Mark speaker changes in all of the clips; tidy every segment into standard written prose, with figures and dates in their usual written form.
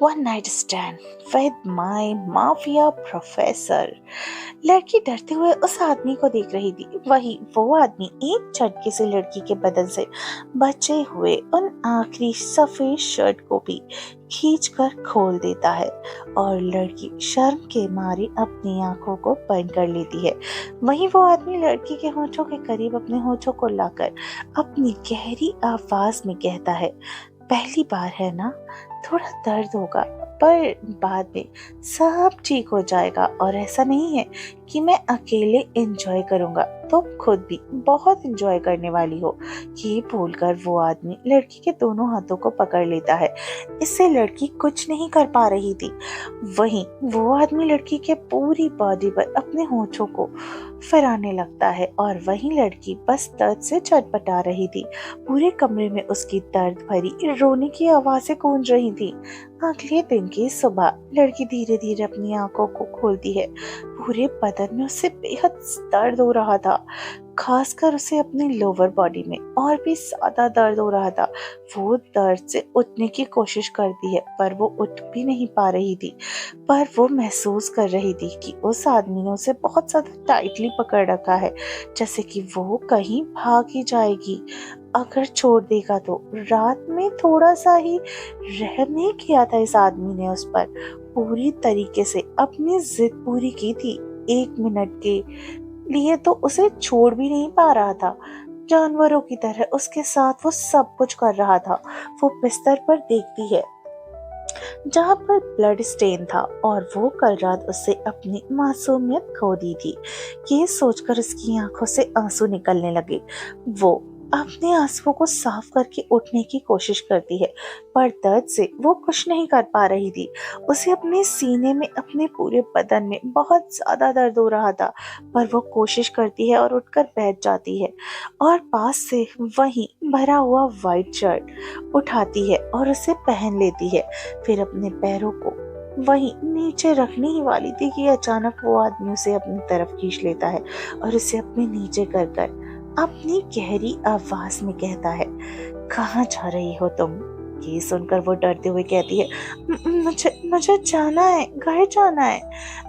Speaker 1: One night stand with my mafia professor. लड़की डरते हुए उस आदमी को देख रही थी। वही वो आदमी एक झटके से लड़की के बदन से बचे हुए उन आखिरी सफेद शर्ट को भी खींच कर खोल देता है और लड़की शर्म के मारे अपनी आंखों को बंद कर लेती है। वही वो आदमी लड़की के होठों के करीब अपने होठों को लाकर अपनी गहरी आवाज में कहता है, पहली बार है ना, थोड़ा दर्द होगा पर बाद में सब ठीक हो जाएगा। और ऐसा नहीं है कि मैं अकेले एंजॉय करूंगा, तुम खुद भी बहुत एंजॉय करने वाली हो। ये बोलकर वो आदमी लड़की के दोनों हाथों को पकड़ लेता है। इससे लड़की कुछ नहीं कर पा रही थी। वहीं वो आदमी लड़की के पूरी बॉडी पर अपने होठों को फिराने लगता है और वहीं लड़की बस दर्द से छटपटा रही थी। पूरे कमरे में उसकी दर्द भरी रोने की आवाजें गूंज रही थी। अगले दिन की सुबह लड़की धीरे धीरे अपनी आंखों को खोलती है। पूरे बदन में उसे बेहद दर्द हो रहा था, खासकर उसे अपनी लोअर बॉडी में और भी ज्यादा दर्द हो रहा था। वो दर्द से उठने की कोशिश करती है पर वो उठ भी नहीं पा रही थी। पर वो महसूस कर रही थी कि उस आदमी ने उसे बहुत ज्यादा टाइटली पकड़ रखा है, जैसे कि वो कहीं भाग ही जाएगी अगर छोड़ देगा तो। रात में थोड़ा सा ही रहम नहीं किया था इस आदमी ने उस पर, पूरी तरीके से अपनी जिद पूरी की थी। 1 मिनट के लिए तो उसे छोड़ भी नहीं पा रहा था। जानवरों की तरह उसके साथ वो सब कुछ कर रहा था। वो बिस्तर पर देखती है जहां पर ब्लड स्टेन था और वो कल रात उससे अपनी मासूमियत खो दी थी। ये सोचकर उसकी आंखों से आंसू निकलने लगे। वो अपने आंसुओं को साफ करके उठने की कोशिश करती है पर दर्द से वो कुछ नहीं कर पा रही थी। उसे अपने सीने में, अपने पूरे बदन में बहुत ज्यादा दर्द हो रहा था। पर वो कोशिश करती है और उठकर बैठ जाती है और पास से वही भरा हुआ व्हाइट शर्ट उठाती है और उसे पहन लेती है। फिर अपने पैरों को वही नीचे रखने ही वाली थी कि अचानक वो आदमी उसे अपनी तरफ खींच लेता है और उसे अपने नीचे कर कर अपनी गहरी आवाज में कहता है, कहाँ जा रही हो तुम? ये सुनकर वो डरते हुए कहती है, मुझे मुझे जाना है, घर जाना है।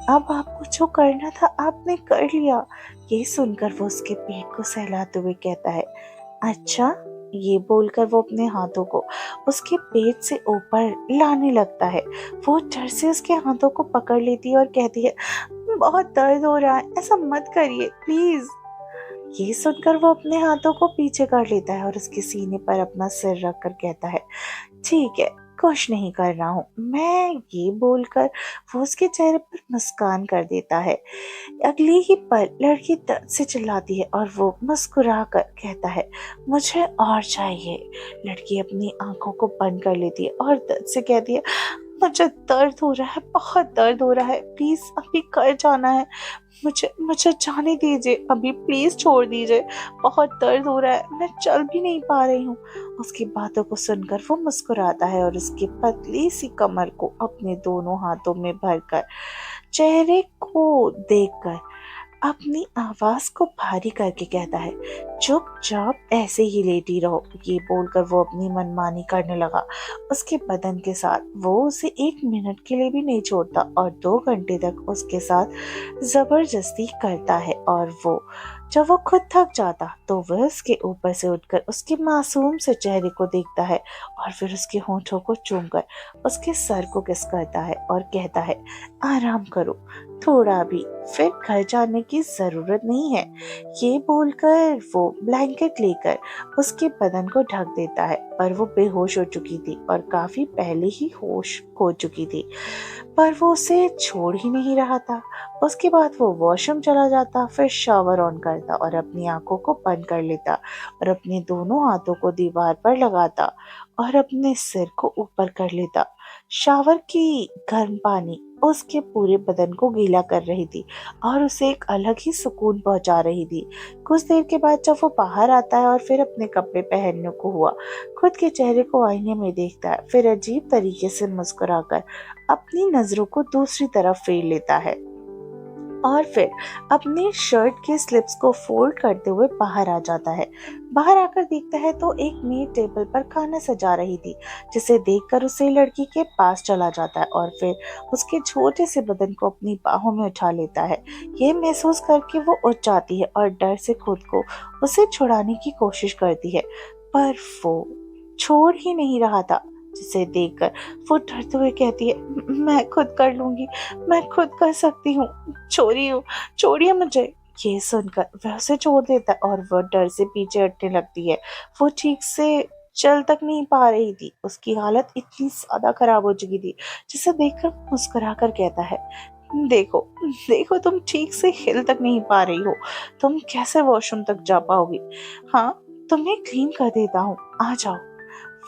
Speaker 1: अब आपको जो करना था आपने कर लिया। ये सुनकर वो उसके पेट को सहलाते हुए कहता है, अच्छा। ये बोलकर वो अपने हाथों को उसके पेट से ऊपर लाने लगता है। वो डर से उसके हाथों को पकड़ लेती है और कहती है, बहुत दर्द हो रहा है, ऐसा मत करिए प्लीज। ये सुनकर वो अपने हाथों को पीछे कर लेता है और उसके सीने पर अपना सिर रखकर कहता है, ठीक है, कुछ नहीं कर रहा हूँ मैं। ये बोलकर वो उसके चेहरे पर मुस्कान कर देता है। अगले ही पल लड़की दर्द से चिल्लाती है और वो मुस्कुरा कर कहता है, मुझे और चाहिए। लड़की अपनी आंखों को बंद कर लेती है और दर्द से कहती है, मुझे दर्द हो रहा है, बहुत दर्द हो रहा है, प्लीज अभी घर जाना है। मुझे मुझे जाने दीजिए, अभी प्लीज छोड़ दीजिए, बहुत दर्द हो रहा है, मैं चल भी नहीं पा रही हूँ। उसकी बातों को सुनकर वो मुस्कुराता है और उसकी पतली सी कमर को अपने दोनों हाथों में भरकर चेहरे को देखकर अपनी आवाज को भारी करके कहता है, चुपचाप ऐसे ही लेटी रहो। ये बोलकर वो अपनी मनमानी करने लगा। उसके बदन के साथ वो उसे 1 मिनट के लिए भी नहीं छोड़ता और 2 घंटे तक उसके साथ जबरदस्ती करता है। और वो जब वो खुद थक जाता तो वह उसके ऊपर से उठकर उसके मासूम से चेहरे को देखता है और फिर उसके होठों को चूमकर उसके सर को किस करता है और कहता है, आराम करो थोड़ा भी, फिर घर जाने की जरूरत नहीं है। ये बोलकर वो ब्लैंकेट लेकर उसके बदन को ढक देता है पर वो बेहोश हो चुकी थी और काफी पहले ही होश खो चुकी थी। पर वो उसे छोड़ ही नहीं रहा था। उसके बाद वो वॉशरूम चला जाता, फिर शावर ऑन करता और अपनी आंखों को बंद कर लेता और अपने दोनों हाथों को दीवार पर लगाता और अपने सिर को ऊपर कर लेता। शावर की गर्म पानी उसके पूरे बदन को गीला कर रही थी और उसे एक अलग ही सुकून पहुंचा रही थी। कुछ देर के बाद जब वो बाहर आता है और फिर अपने कपड़े पहनने को हुआ, खुद के चेहरे को आईने में देखता है, फिर अजीब तरीके से मुस्कुराकर अपनी नजरों को दूसरी तरफ फेर लेता है। और फिर अपने शर्ट के स्लिप्स को फोल्ड करते हुए बाहर आ जाता है। बाहर आकर देखता है तो एक मेड टेबल पर खाना सजा रही थी, जिसे देखकर उसे लड़की के पास चला जाता है और फिर उसके छोटे से बदन को अपनी बाहों में उठा लेता है। ये महसूस करके वो उठ जाती है और डर से खुद को उसे छुड़ाने की कोशिश करती है, पर वो छोड़ ही नहीं रहा था। जिसे देखकर वो डरते हुए कहती है, मैं खुद कर लूंगी, मैं खुद कर सकती हूँ, छोड़िए, छोड़िए मुझे। ये सुनकर वह उसे छोड़ देता है और वह डर से पीछे हटने लगती है। वो ठीक से चल तक नहीं पा रही थी, उसकी हालत इतनी ज्यादा खराब हो चुकी थी। जिसे देखकर मुस्कुरा कर कहता है, देखो, देखो, तुम ठीक से हिल तक नहीं पा रही हो, तुम कैसे वॉशरूम तक जा पाओगी? हाँ, तुम्हें क्लीन कर देता हूँ, आ जाओ।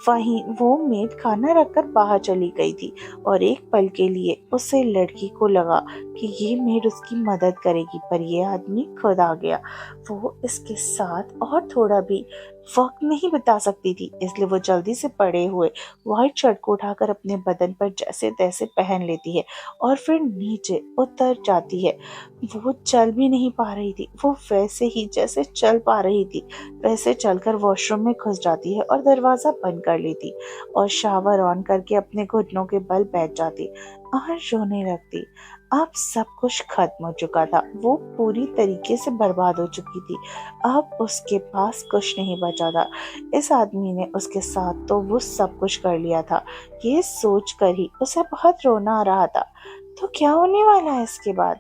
Speaker 1: वहीं वो मेड खाना रखकर बाहर चली गई थी और एक पल के लिए उसे लड़की को लगा कि ये मेड उसकी मदद करेगी, पर ये आदमी खुद आ गया। वो इसके साथ और थोड़ा भी वक्त नहीं बिता सकती थी, इसलिए वो जल्दी से पड़े हुए व्हाइट शर्ट को उठाकर अपने बदन पर जैसे तैसे पहन लेती है और फिर नीचे उतर जाती है। वो चल भी नहीं पा रही थी, वो वैसे ही जैसे चल पा रही थी वैसे चलकर वॉशरूम में घुस जाती है और दरवाजा बंद कर लेती और शावर ऑन करके अपने घुटनों के बल बैठ जाती और रोने लगती। अब सब कुछ खत्म हो चुका था, वो पूरी तरीके से बर्बाद हो चुकी थी। अब उसके पास कुछ नहीं बचा था। इस आदमी ने उसके साथ तो वो सब कुछ कर लिया था। ये सोच कर ही उसे बहुत रोना आ रहा था। तो क्या होने वाला है इसके बाद?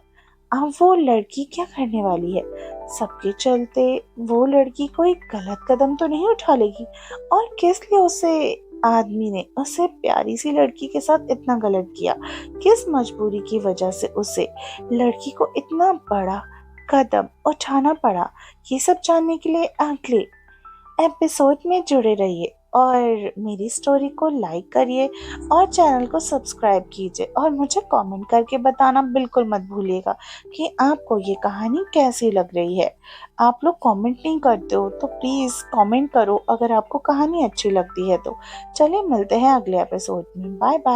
Speaker 1: अब वो लड़की क्या करने वाली है? सबके चलते वो लड़की कोई गलत कदम तो नहीं उठा लेगी? और किस लिए उसे आदमी ने उसे प्यारी सी लड़की के साथ इतना गलत किया? किस मजबूरी की वजह से उसे लड़की को इतना बड़ा कदम उठाना पड़ा? ये सब जानने के लिए अगले एपिसोड में जुड़े रहिए और मेरी स्टोरी को लाइक करिए और चैनल को सब्सक्राइब कीजिए और मुझे कमेंट करके बताना बिल्कुल मत भूलिएगा कि आपको ये कहानी कैसी लग रही है। आप लोग कमेंट नहीं करते हो तो प्लीज़ कमेंट करो अगर आपको कहानी अच्छी लगती है तो। चलिए मिलते हैं अगले एपिसोड में। Bye bye.